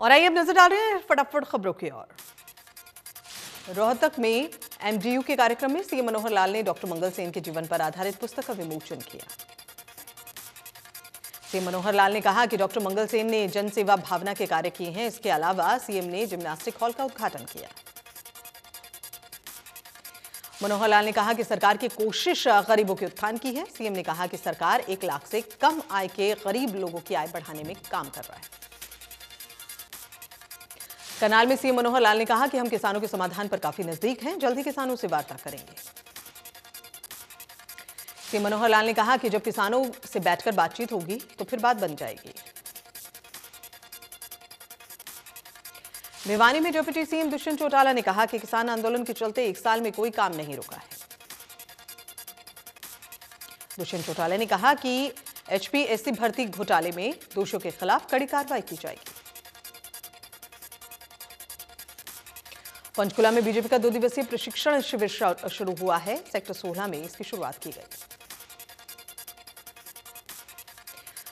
और आइए अब नजर डाल रहे हैं फटाफट खबरों की ओर। रोहतक में एमडीयू के कार्यक्रम में सीएम मनोहर लाल ने डॉक्टर मंगल सेन के जीवन पर आधारित पुस्तक का विमोचन किया। सीएम मनोहर लाल ने कहा कि डॉक्टर मंगल सेन ने जन सेवा भावना के कार्य किए हैं। इसके अलावा सीएम ने जिम्नास्टिक हॉल का उद्घाटन किया। मनोहर लाल ने कहा कि सरकार की कोशिश गरीबों के उत्थान की है। सीएम ने कहा कि सरकार 1 लाख से कम आय के गरीब लोगों की आय बढ़ाने में काम कर रहा है। करनाल में सीएम मनोहर लाल ने कहा कि हम किसानों के समाधान पर काफी नजदीक हैं, जल्द ही किसानों से वार्ता करेंगे। सीएम मनोहर लाल ने कहा कि जब किसानों से बैठकर बातचीत होगी तो फिर बात बन जाएगी। भिवानी में डिप्टी सीएम दुष्यंत चौटाला ने कहा कि किसान आंदोलन के चलते 1 साल में कोई काम नहीं रुका है। दुष्यंत चौटाला ने कहा कि एचपीएससी भर्ती घोटाले में दोषियों के खिलाफ कड़ी कार्रवाई की जाएगी। पंचकुला में बीजेपी का 2 दिवसीय प्रशिक्षण शिविर शुरू हुआ है। सेक्टर 16 में इसकी शुरुआत की गई।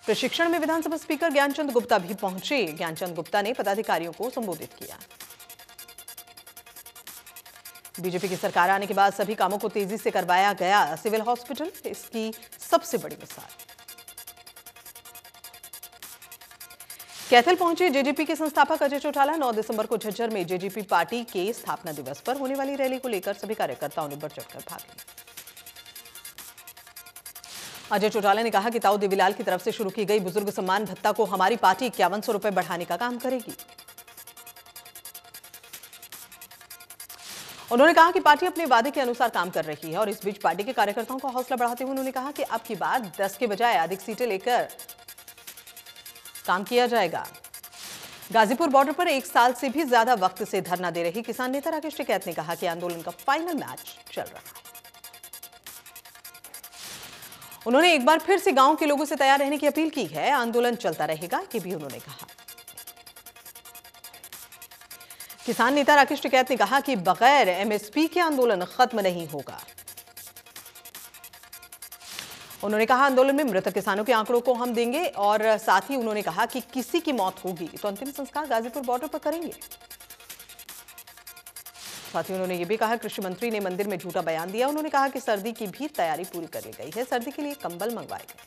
प्रशिक्षण में विधानसभा स्पीकर ज्ञानचंद गुप्ता भी पहुंचे। ज्ञानचंद गुप्ता ने पदाधिकारियों को संबोधित किया। बीजेपी की सरकार आने के बाद सभी कामों को तेजी से करवाया गया। सिविल हॉस्पिटल इसकी सबसे बड़ी मिसाल। कैथल पहुंचे जेजेपी के संस्थापक अजय चौटाला। 9 दिसंबर को झज्जर में जेजेपी पार्टी के स्थापना दिवस पर होने वाली रैली को लेकर सभी कार्यकर्ताओं ने बढ़ चढ़कर भाग लिया। अजय चौटाला ने कहा कि ताऊ देवीलाल की तरफ से शुरू की गई बुजुर्ग सम्मान भत्ता को हमारी पार्टी 5100 रुपए बढ़ाने का काम करेगी। उन्होंने कहा कि पार्टी अपने वादे के अनुसार काम कर रही है और इस बीच पार्टी के कार्यकर्ताओं का हौसला बढ़ाते हुए उन्होंने कहा कि अब की बार 10 के बजाय अधिक सीटें लेकर काम किया जाएगा। गाजीपुर बॉर्डर पर 1 साल से भी ज्यादा वक्त से धरना दे रही किसान नेता राकेश टिकैत ने कहा कि आंदोलन का फाइनल मैच चल रहा है। उन्होंने एक बार फिर से गांव के लोगों से तैयार रहने की अपील की है। आंदोलन चलता रहेगा, ये भी उन्होंने कहा। किसान नेता राकेश टिकैत ने कहा कि बगैर एमएसपी के आंदोलन खत्म नहीं होगा। उन्होंने कहा आंदोलन में मृतक किसानों के आंकड़ों को हम देंगे और साथ ही उन्होंने कहा कि किसी की मौत होगी तो अंतिम संस्कार गाजीपुर बॉर्डर पर करेंगे। साथ ही उन्होंने ये भी कहा कृषि मंत्री ने मंदिर में झूठा बयान दिया। उन्होंने कहा कि सर्दी की भी तैयारी पूरी कर ली गई है। सर्दी के लिए कंबल मंगवाए गए।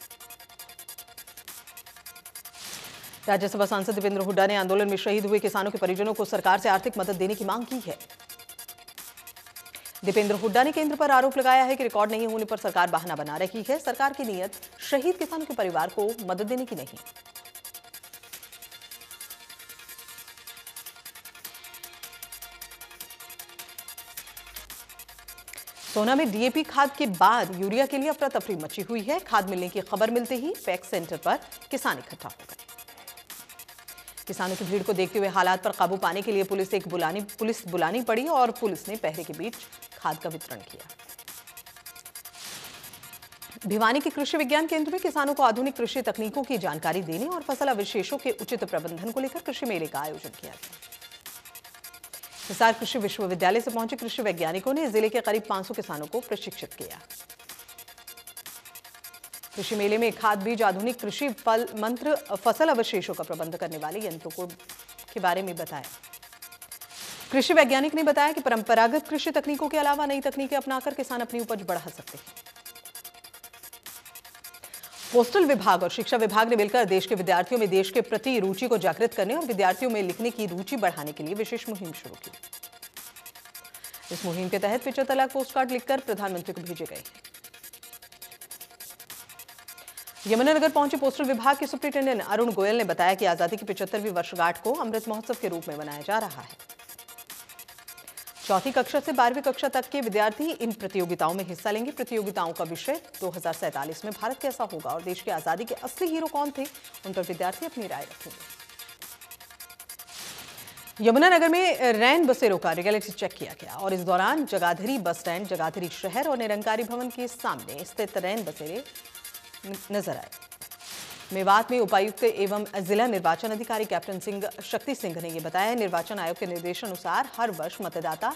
राज्यसभा सांसद दीपेंद्र हुड्डा ने आंदोलन में शहीद हुए किसानों के परिजनों को सरकार से आर्थिक मदद देने की मांग की है। दीपेंद्र हुड्डा ने केंद्र पर आरोप लगाया है कि रिकॉर्ड नहीं होने पर सरकार बहाना बना रही है। सरकार की नीयत शहीद किसानों के परिवार को मदद देने की नहीं। सोना में डीएपी खाद के बाद यूरिया के लिए अफरा तफरी मची हुई है। खाद मिलने की खबर मिलते ही पैक्स सेंटर पर किसान इकट्ठा हो गए। किसानों की भीड़ को देखते हुए हालात पर काबू पाने के लिए पुलिस बुलानी पड़ी और पुलिस ने पहरे के बीच खाद का वितरण किया। भिवानी के कृषि विज्ञान केंद्र में किसानों को आधुनिक कृषि तकनीकों की जानकारी देने और फसल अवशेषों के उचित प्रबंधन को लेकर कृषि मेले का आयोजन किया गया। हिसार कृषि विश्वविद्यालय से पहुंचे कृषि वैज्ञानिकों ने जिले के करीब 500 किसानों को प्रशिक्षित किया। कृषि मेले में खाद बीज आधुनिक कृषि फसल अवशेषों का प्रबंध करने वाले यंत्रों के बारे में बताया। कृषि वैज्ञानिक ने बताया कि परंपरागत कृषि तकनीकों के अलावा नई तकनीकें अपनाकर किसान अपनी उपज बढ़ा सकते हैं। पोस्टल विभाग और शिक्षा विभाग ने मिलकर देश के विद्यार्थियों में देश के प्रति रुचि को जागृत करने और विद्यार्थियों में लिखने की रुचि बढ़ाने के लिए विशेष मुहिम शुरू की। इस मुहिम के तहत 75 लाख पोस्ट कार्ड लिखकर प्रधानमंत्री को भेजे गए। यमुनानगर पहुंचे पोस्टल विभाग के सुपरिटेंडेंट अरुण गोयल ने बताया कि आजादी की 75वीं वर्षगांठ को अमृत महोत्सव के रूप में मनाया जा रहा है। चौथी कक्षा से 12वीं कक्षा तक के विद्यार्थी इन प्रतियोगिताओं में हिस्सा लेंगे। प्रतियोगिताओं का विषय 2047 में भारत कैसा होगा और देश की आजादी के असली हीरो कौन थे, उन पर विद्यार्थी अपनी राय रखेंगे। यमुनानगर में रैन बसेरों का रियलिटी चेक किया गया और इस दौरान जगाधरी बस स्टैंड, जगाधरी शहर और निरंकारी भवन के सामने स्थित रैन बसेरे नजर आए। मेवात में उपायुक्त एवं जिला निर्वाचन अधिकारी कैप्टन शक्ति सिंह ने यह बताया। निर्वाचन आयोग के निर्देशानुसार हर वर्ष मतदाता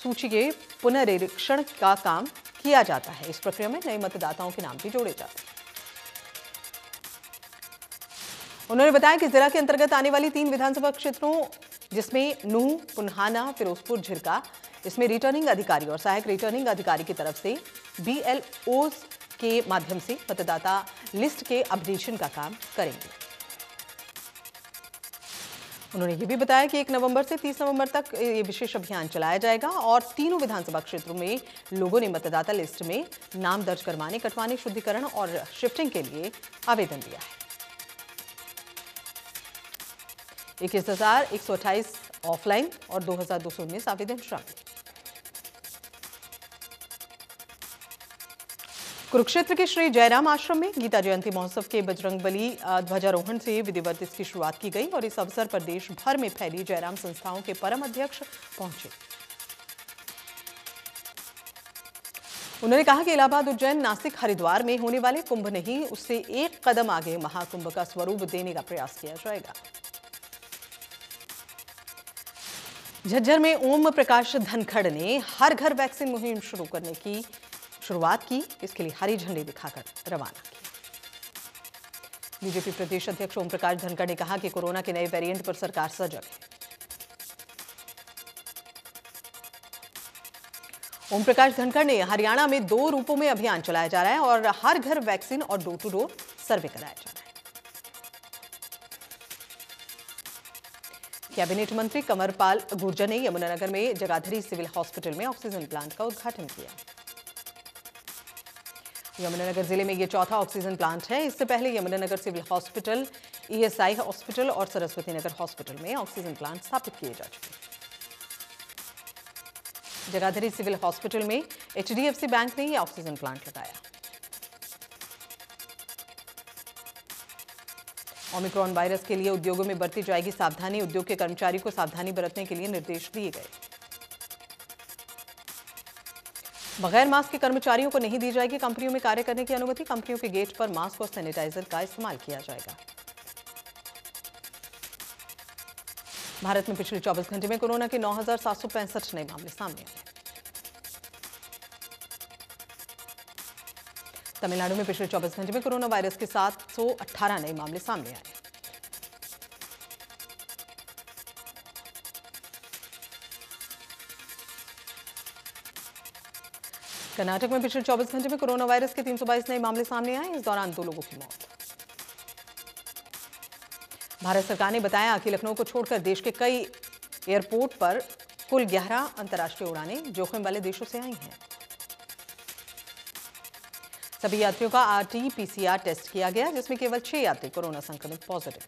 सूची के पुनरीक्षण का काम किया जाता है। इस प्रक्रिया में नए मतदाताओं के नाम भी जोड़े जाते हैं। उन्होंने बताया कि जिला के अंतर्गत आने वाली 3 विधानसभा क्षेत्रों जिसमें नूह, पुन्हाना, फिरोजपुर, झिरका, इसमें रिटर्निंग अधिकारी और सहायक रिटर्निंग अधिकारी की तरफ से BLOs के माध्यम से मतदाता लिस्ट के अपडेशन का काम करेंगे। उन्होंने ये भी बताया कि 1 नवंबर से 30 नवंबर तक ये विशेष अभियान चलाया जाएगा और तीनों विधानसभा क्षेत्रों में लोगों ने मतदाता लिस्ट में नाम दर्ज करवाने, कटवाने, शुद्धिकरण और शिफ्टिंग के लिए आवेदन दिया है। 21,128 ऑफलाइन और 2,219 आवेदन शामिल। कुरुक्षेत्र के श्री जयराम आश्रम में गीता जयंती महोत्सव के बजरंगबली ध्वजारोहण से विधिवत इसकी शुरुआत की गई और इस अवसर पर देश भर में फैली जयराम संस्थाओं के परम अध्यक्ष पहुंचे। उन्होंने कहा कि इलाहाबाद, उज्जैन, नासिक, हरिद्वार में होने वाले कुंभ नहीं, उससे एक कदम आगे महाकुंभ का स्वरूप देने का प्रयास किया जाएगा। झज्जर में ओम प्रकाश धनखड़ ने हर घर वैक्सीन मुहिम शुरू करने की शुरुआत की, इसके लिए हरी झंडी दिखाकर रवाना किया। बीजेपी प्रदेश अध्यक्ष ओम प्रकाश धनखड़ ने कहा कि कोरोना के नए वेरिएंट पर सरकार सजग है। ओम प्रकाश धनखड़ ने हरियाणा में 2 रूपों में अभियान चलाया जा रहा है और हर घर वैक्सीन और डोर टू डोर सर्वे कराया जा रहा है। कैबिनेट मंत्री कंवरपाल गुर्जर ने यमुनानगर में जगाधरी सिविल हॉस्पिटल में ऑक्सीजन प्लांट का उद्घाटन किया। यमुनानगर जिले में यह चौथा ऑक्सीजन प्लांट है। इससे पहले Yamunanagar civil hospital, ESI hospital और सरस्वती नगर हॉस्पिटल में ऑक्सीजन प्लांट स्थापित किए जा चुके हैं। जगाधरी सिविल हॉस्पिटल में HDFC बैंक ने यह ऑक्सीजन प्लांट लगाया। ओमिक्रॉन वायरस के लिए उद्योगों में बरती जाएगी सावधानी। उद्योग के कर्मचारियों को सावधानी बरतने के लिए निर्देश दिए गए। बगैर मास्क के कर्मचारियों को नहीं दी जाएगी कंपनियों में कार्य करने की अनुमति। कंपनियों के गेट पर मास्क और सैनिटाइजर का इस्तेमाल किया जाएगा। भारत में पिछले 24 घंटे में कोरोना के 9,765 नए मामले सामने आए। तमिलनाडु में पिछले 24 घंटे में कोरोना वायरस के 718 नए मामले सामने आए। कर्नाटक में पिछले 24 घंटे में कोरोना वायरस के 322 नए मामले सामने आए। इस दौरान 2 लोगों की मौत। भारत सरकार ने बताया कि लखनऊ को छोड़कर देश के कई एयरपोर्ट पर कुल 11 अंतर्राष्ट्रीय उड़ानें जोखिम वाले देशों से आई हैं। सभी यात्रियों का RT-PCR टेस्ट किया गया, जिसमें केवल 6 यात्री कोरोना संक्रमित पॉजिटिव।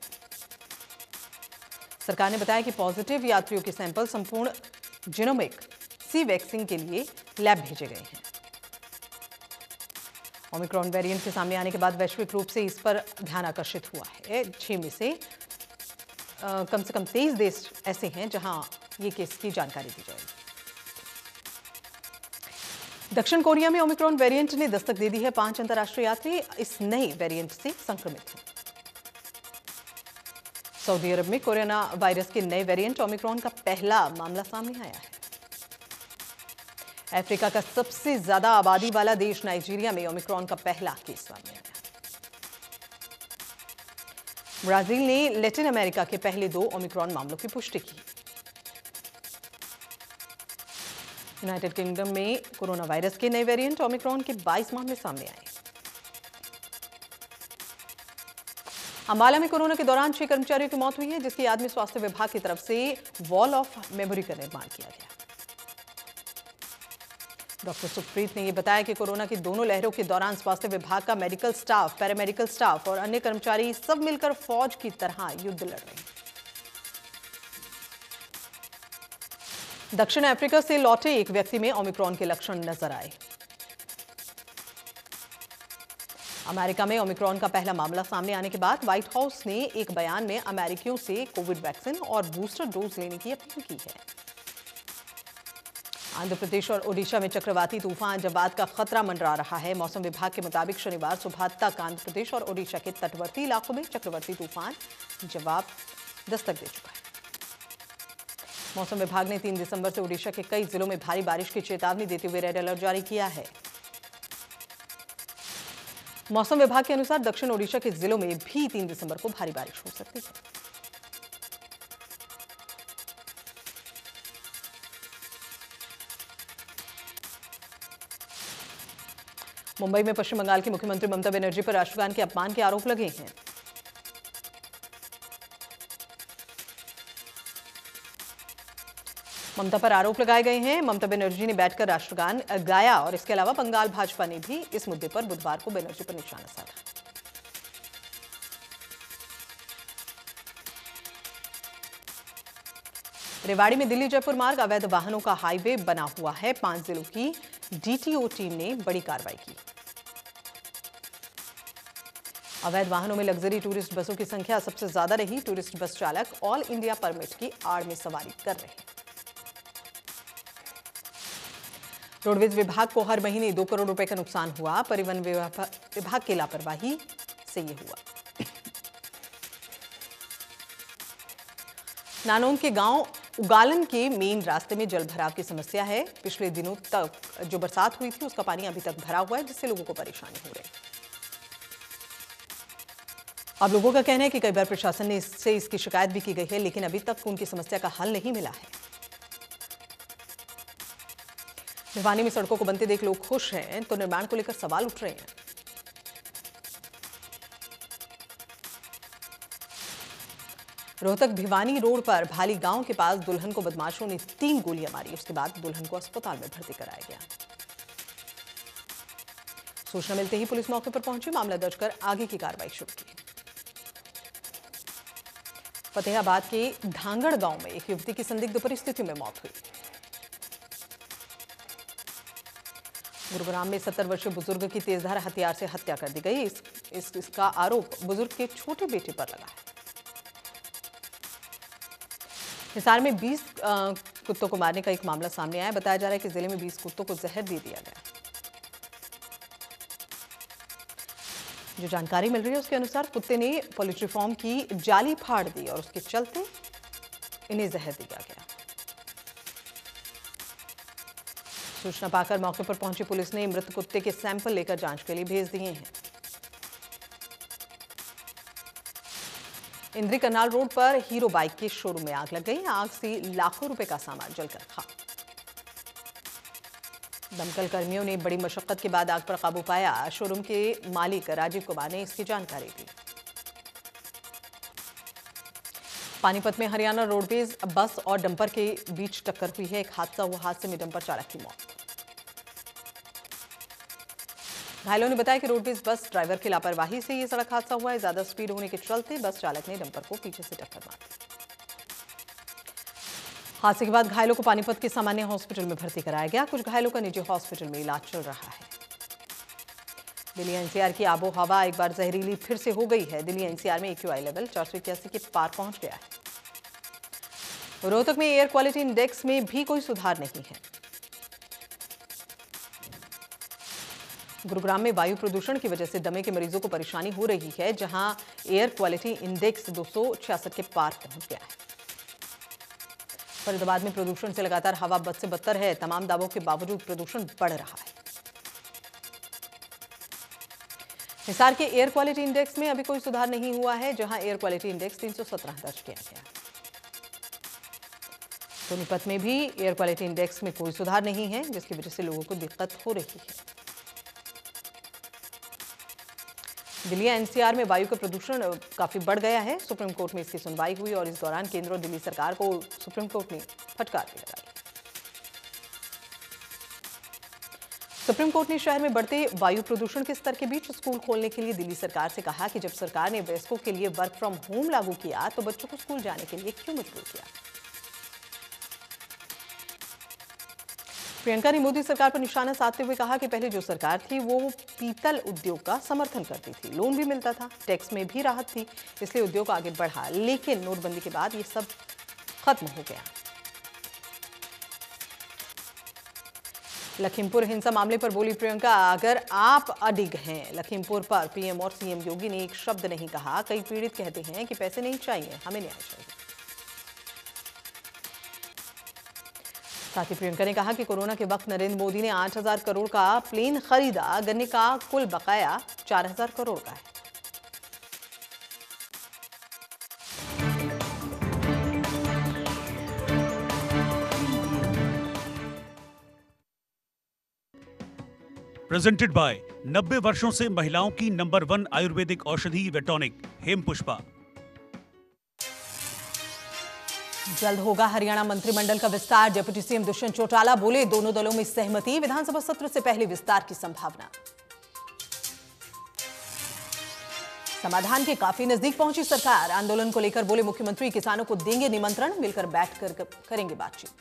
सरकार ने बताया कि पॉजिटिव यात्रियों के सैंपल संपूर्ण जीनोमिक वैक्सीन के लिए लैब भेजे गए हैं। ओमिक्रॉन वेरिएंट के सामने आने के बाद वैश्विक रूप से इस पर ध्यान आकर्षित हुआ है। 6 में से कम से कम 23 देश ऐसे हैं जहां ये केस की जानकारी दी जाएगी। दक्षिण कोरिया में ओमिक्रॉन वेरिएंट ने दस्तक दे दी है। 5 अंतर्राष्ट्रीय यात्री इस नए वेरिएंट से संक्रमित हैं। सऊदी अरब में कोरोना वायरस के नए वेरिएंट ओमिक्रॉन का पहला मामला सामने आया है। अफ्रीका का सबसे ज्यादा आबादी वाला देश नाइजीरिया में ओमिक्रॉन का पहला केस सामने आया। ब्राजील ने लैटिन अमेरिका के पहले 2 ओमिक्रॉन मामलों की पुष्टि की। यूनाइटेड किंगडम में कोरोना वायरस के नए वेरिएंट ओमिक्रॉन के 22 मामले सामने आए। अंबाला में कोरोना के दौरान 6 कर्मचारियों की मौत हुई है, जिसकी याद में स्वास्थ्य विभाग की तरफ से वॉल ऑफ मेमोरी का निर्माण किया गया। डॉक्टर सुखप्रीत ने यह बताया कि कोरोना की दोनों लहरों के दौरान स्वास्थ्य विभाग का मेडिकल स्टाफ, पैरामेडिकल स्टाफ और अन्य कर्मचारी सब मिलकर फौज की तरह युद्ध लड़ रहे हैं। दक्षिण अफ्रीका से लौटे एक व्यक्ति में ओमिक्रॉन के लक्षण नजर आए। अमेरिका में ओमिक्रॉन का पहला मामला सामने आने के बाद व्हाइट हाउस ने एक बयान में अमेरिकियों से कोविड वैक्सीन और बूस्टर डोज लेने की अपील की है। आंध्र प्रदेश और ओडिशा में चक्रवाती तूफान जवाद का खतरा मंडरा रहा है। मौसम विभाग के मुताबिक शनिवार सुबह तक आंध्र प्रदेश और ओडिशा के तटवर्ती इलाकों में चक्रवाती तूफान जवाब दस्तक दे चुका है। मौसम विभाग ने 3 दिसंबर से ओडिशा के कई जिलों में भारी बारिश की चेतावनी देते हुए रेड अलर्ट जारी किया है। मौसम विभाग के अनुसार दक्षिण ओडिशा के जिलों में भी 3 दिसंबर को भारी बारिश हो सकती है। मुंबई में पश्चिम बंगाल की मुख्यमंत्री ममता बनर्जी पर राष्ट्रगान के अपमान के आरोप लगे हैं। ममता पर आरोप लगाए गए हैं। ममता बनर्जी ने बैठकर राष्ट्रगान गाया और इसके अलावा बंगाल भाजपा ने भी इस मुद्दे पर बुधवार को बनर्जी पर निशाना साधा। रेवाड़ी में दिल्ली जयपुर मार्ग अवैध वाहनों का हाईवे बना हुआ है। 5 जिलों की डीटीओ टीम ने बड़ी कार्रवाई की। अवैध वाहनों में लग्जरी टूरिस्ट बसों की संख्या सबसे ज्यादा रही। टूरिस्ट बस चालक ऑल इंडिया परमिट की आड़ में सवारी कर रहे हैं। रोडवेज विभाग को हर महीने 2 करोड़ रुपए का नुकसान हुआ। परिवहन विभाग की लापरवाही से यह हुआ। नानोन के गांव उगालन के मेन रास्ते में जल भराव की समस्या है। पिछले दिनों तक जो बरसात हुई थी उसका पानी अभी तक भरा हुआ है, जिससे लोगों को परेशानी हो रही है। अब लोगों का कहना है कि कई बार प्रशासन ने इससे इसकी शिकायत भी की गई है, लेकिन अभी तक उनकी समस्या का हल नहीं मिला है। भिवानी में सड़कों को बनते देख लोग खुश हैं, तो निर्माण को लेकर सवाल उठ रहे हैं। रोहतक भिवानी रोड पर भाली गांव के पास दुल्हन को बदमाशों ने 3 गोलियां मारी। उसके बाद दुल्हन को अस्पताल में भर्ती कराया गया। सूचना मिलते ही पुलिस मौके पर पहुंची, मामला दर्ज कर आगे की कार्रवाई शुरू की। फतेहाबाद के धांगड़ गांव में एक युवती की संदिग्ध परिस्थिति में मौत हुई। गुरुग्राम में 70 वर्षीय बुजुर्ग की तेजधार हथियार से हत्या कर दी गई। इसका आरोप बुजुर्ग के छोटे बेटे पर लगा है। हिसार में 20 कुत्तों को मारने का एक मामला सामने आया। बताया जा रहा है कि जिले में 20 कुत्तों को जहर दे दिया गया। जो जानकारी मिल रही है उसके अनुसार कुत्ते ने पोल्ट्री फार्म की जाली फाड़ दी और उसके चलते इन्हें जहर दिया गया। सूचना पाकर मौके पर पहुंची पुलिस ने मृत कुत्ते के सैंपल लेकर जांच के लिए भेज दिए हैं। इंद्री करनाल रोड पर हीरो बाइक के शोरूम में आग लग गई। आग से लाखों रुपए का सामान जलकर खाक। दमकल कर्मियों ने बड़ी मशक्कत के बाद आग पर काबू पाया। शोरूम के मालिक राजीव कुमार ने इसकी जानकारी दी। पानीपत में हरियाणा रोडवेज बस और डंपर के बीच टक्कर हुई है। एक हादसा हुआ। हादसे में डंपर चालक की मौत। घायलों ने बताया कि रोडवेज बस ड्राइवर की लापरवाही से यह सड़क हादसा हुआ है। ज्यादा स्पीड होने के चलते बस चालक ने डंपर को पीछे से टक्कर मार दी। हादसे के बाद घायलों को पानीपत के सामान्य हॉस्पिटल में भर्ती कराया गया। कुछ घायलों का निजी हॉस्पिटल में इलाज चल रहा है। दिल्ली एनसीआर की आबो हवा एक बार जहरीली फिर से हो गई है। दिल्ली एनसीआर में AQI लेवल 481 के पार पहुंच गया है। रोहतक में एयर क्वालिटी इंडेक्स में भी कोई सुधार नहीं है। गुरुग्राम में वायु प्रदूषण की वजह से दमे के मरीजों को परेशानी हो रही है, जहां एयर क्वालिटी इंडेक्स 266 के पार पहुंच गया है। फरीदाबाद में प्रदूषण से लगातार हवा बद से बदतर है। तमाम दावों के बावजूद प्रदूषण बढ़ रहा है। हिसार के एयर क्वालिटी इंडेक्स में अभी कोई सुधार नहीं हुआ है, जहां एयर क्वालिटी इंडेक्स 317 दर्ज किया गया। सोनीपत में भी एयर क्वालिटी इंडेक्स में कोई सुधार नहीं है, जिसकी वजह से लोगों को दिक्कत हो रही है। दिल्ली एनसीआर में वायु का प्रदूषण काफी बढ़ गया है। सुप्रीम कोर्ट में इसकी सुनवाई हुई और इस दौरान केंद्र और दिल्ली सरकार को सुप्रीम कोर्ट ने फटकार भी लगाई। सुप्रीम कोर्ट ने शहर में बढ़ते वायु प्रदूषण के स्तर के बीच स्कूल खोलने के लिए दिल्ली सरकार से कहा कि जब सरकार ने वयस्कों के लिए वर्क फ्रॉम होम लागू किया तो बच्चों को स्कूल जाने के लिए क्यों मजबूर किया। प्रियंका ने मोदी सरकार पर निशाना साधते हुए कहा कि पहले जो सरकार थी वो पीतल उद्योग का समर्थन करती थी, लोन भी मिलता था, टैक्स में भी राहत थी, इसलिए उद्योग आगे बढ़ा। लेकिन नोटबंदी के बाद ये सब खत्म हो गया। लखीमपुर हिंसा मामले पर बोली प्रियंका, अगर आप अडिग हैं लखीमपुर पर पीएम और सीएम योगी ने एक शब्द नहीं कहा। कई पीड़ित कहते हैं कि पैसे नहीं चाहिए, हमें न्याय चाहिए। साथ ही प्रियंका ने कहा कि कोरोना के वक्त नरेंद्र मोदी ने 8,000 करोड़ का प्लेन खरीदा। गन्ने का कुल बकाया 4,000 करोड़ का है। प्रेजेंटेड बाय 90 वर्षों से महिलाओं की नंबर 1 आयुर्वेदिक औषधि वेटॉनिक हेम पुष्पा। जल्द होगा हरियाणा मंत्रिमंडल का विस्तार। डिप्टी सीएम दुष्यंत चौटाला बोले, दोनों दलों में सहमति। विधानसभा सत्र से पहले विस्तार की संभावना। समाधान के काफी नजदीक पहुंची सरकार। आंदोलन को लेकर बोले मुख्यमंत्री, किसानों को देंगे निमंत्रण, मिलकर बैठकर करेंगे बातचीत।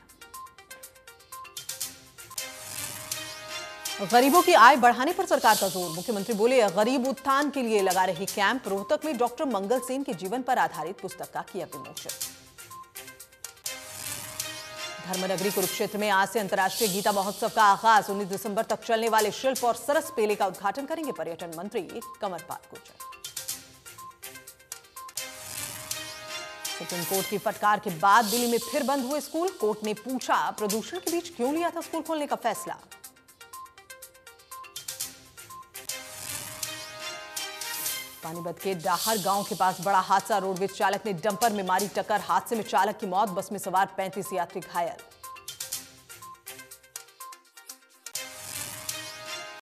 गरीबों की आय बढ़ाने पर सरकार का जोर। मुख्यमंत्री बोले, गरीब उत्थान के लिए लगा रही कैंप। रोहतक में डॉक्टर मंगल सेन के जीवन पर आधारित पुस्तक का किया विमोचन। धर्मनगरी कुरुक्षेत्र में आज से अंतर्राष्ट्रीय गीता महोत्सव का आगाज। 19 दिसंबर तक चलने वाले शिल्प और सरस पेले का उद्घाटन करेंगे पर्यटन मंत्री कंवरपाल गुर्जर। सुप्रीम कोर्ट की फटकार के बाद दिल्ली में फिर बंद हुए स्कूल। कोर्ट ने पूछा, प्रदूषण के बीच क्यों लिया था स्कूल खोलने का फैसला। पानीपत के डाहर गांव के पास बड़ा हादसा। रोडवेज चालक ने डंपर में मारी टक्कर। हादसे में चालक की मौत, बस में सवार 35 यात्री घायल।